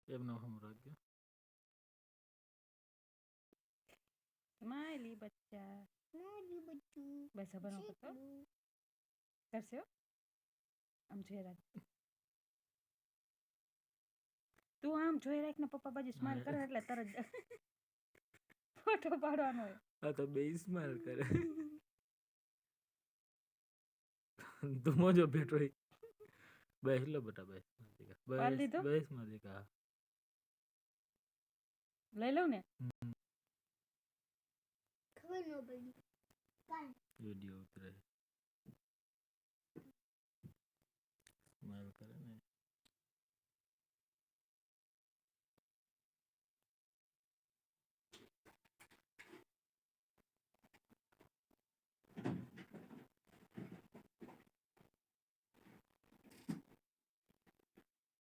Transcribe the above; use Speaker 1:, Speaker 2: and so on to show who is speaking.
Speaker 1: એમનો હમ રાખજો.
Speaker 2: સ્માઈલી બચ્ચા. બસ હવે નો કરતો. કરશે હો. આમ જોઈ રાખ. તું આમ જોઈ રાખ ને પપ્પા બાજુ સ્માઈલ કરે એટલે તરત ફોટો પાડવાનો હોય.
Speaker 1: આ તો બે સ્માઈલ કરે. તું મોજો બેઠો બેસ લો બેટા બેસ.
Speaker 2: પાડી
Speaker 1: બસ
Speaker 2: દીધો
Speaker 1: બસ માલિકા.
Speaker 2: લઈ લઉં ને.
Speaker 1: વિડિયો ઉતરે.